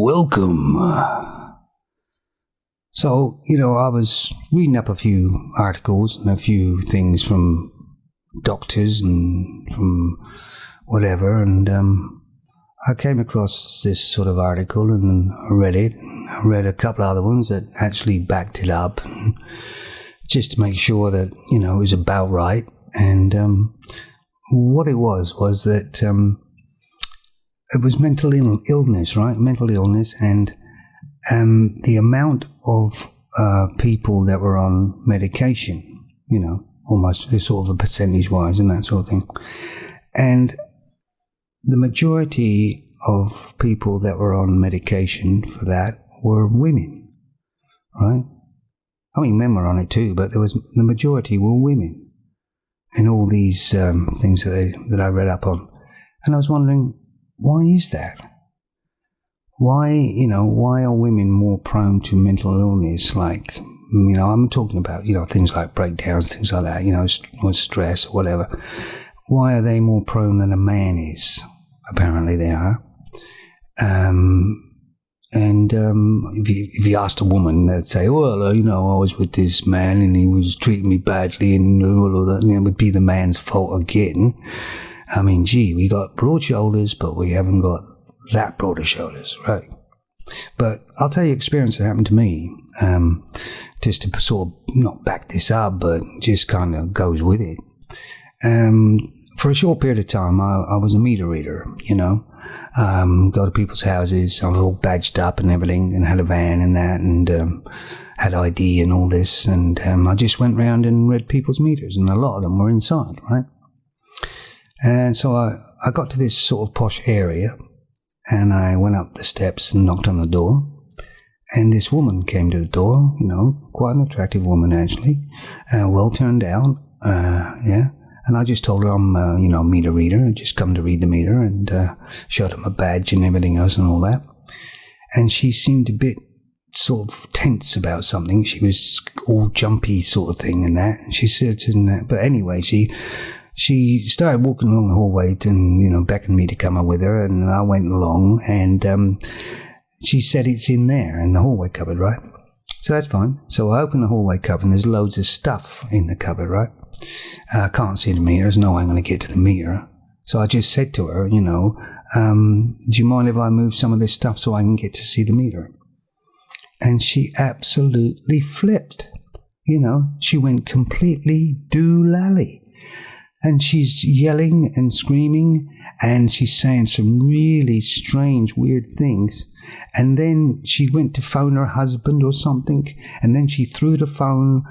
welcome. So, I was reading up a few articles and a few things from doctors and from whatever, and I came across this sort of article and I read it. I read a couple other ones that actually backed it up, just to make sure that, it was about right. And what it was that it was mental illness, right? Mental illness, and the amount of people that were on medication, almost sort of a percentage-wise and that sort of thing. And the majority of people that were on medication for that were women, right? I mean, men were on it too, but the majority were women in all these things that I read up on. And I was wondering, why is that? Why are women more prone to mental illness? Like, I'm talking about, things like breakdowns, things like that, or stress or whatever. Why are they more prone than a man is? Apparently they are. If you asked a woman, they'd say, well, I was with this man and he was treating me badly and all of that, and it would be the man's fault again. I mean, we got broad shoulders, but we haven't got that broader shoulders, right? But I'll tell you an experience that happened to me, just to sort of not back this up, but just kind of goes with it. For a short period of time, I was a meter reader, go to people's houses. I was all badged up and everything, and had a van and that, and had ID and all this, and I just went round and read people's meters, and a lot of them were inside, right? And so I got to this sort of posh area, and I went up the steps and knocked on the door, and this woman came to the door, quite an attractive woman actually, well turned out, yeah. And I just told her I'm, a meter reader. I just come to read the meter, and showed her my badge and everything else and all that. And she seemed a bit sort of tense about something. She was all jumpy sort of thing and that. And she said, but anyway, she started walking along the hallway and, beckoned me to come up with her. And I went along, and she said it's in there in the hallway cupboard, right? So that's fine. So I open the hallway cupboard, and there's loads of stuff in the cupboard, right? I can't see the meter. There's no way I'm going to get to the meter. So I just said to her, do you mind if I move some of this stuff so I can get to see the meter? And she absolutely flipped. She went completely doolally. And she's yelling and screaming, and she's saying some really strange, weird things. And then she went to phone her husband or something, and then she threw the phone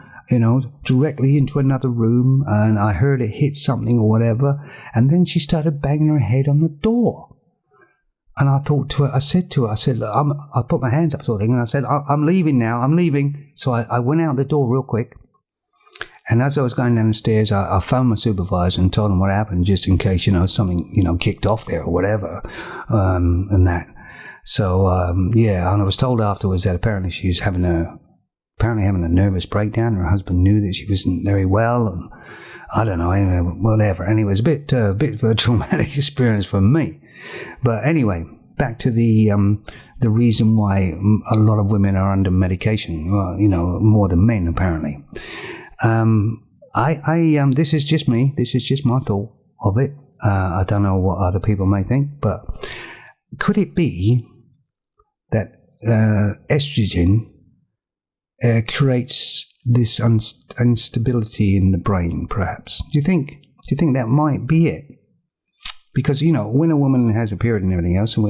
directly into another room, and I heard it hit something or whatever, and then she started banging her head on the door. And I thought to her, I said, look, I put my hands up sort of thing, and I said, I'm leaving now, I'm leaving. So I went out the door real quick, and as I was going down the stairs, I phoned my supervisor and told him what happened, just in case, something, kicked off there or whatever, and that. So, and I was told afterwards that apparently she was having a nervous breakdown. Her husband knew that she wasn't very well, and I don't know, whatever. And it was a bit of a traumatic experience for me. But anyway, back to the reason why a lot of women are under medication, more than men apparently. This is just me. This is just my thought of it. I don't know what other people may think, but could it be that estrogen creates this instability in the brain, perhaps? Do you think that might be it? Because, when a woman has a period and everything else, and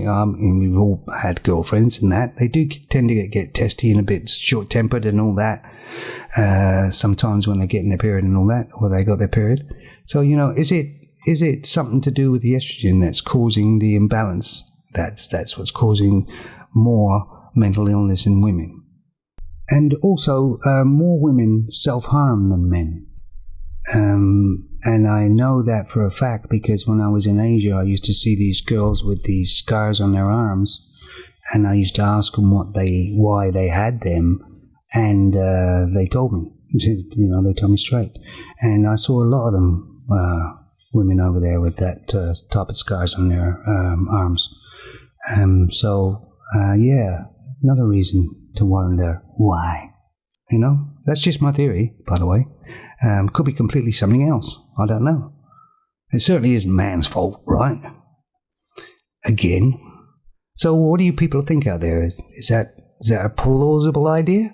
we've all had girlfriends and that, they do tend to get testy and a bit short-tempered and all that, sometimes when they're getting their period and all that, or they got their period. So, is it something to do with the estrogen that's causing the imbalance? That's what's causing more mental illness in women. And also, more women self-harm than men. And I know that for a fact because when I was in Asia, I used to see these girls with these scars on their arms, and I used to ask them why they had them, and they told me. They told me straight. And I saw a lot of them, women over there with that type of scars on their arms. So Yeah, another reason to wonder why. You know, that's just my theory, by the way. Could be completely something else. I don't know. It certainly isn't man's fault, right? Again. So what do you people think out there? Is that a plausible idea?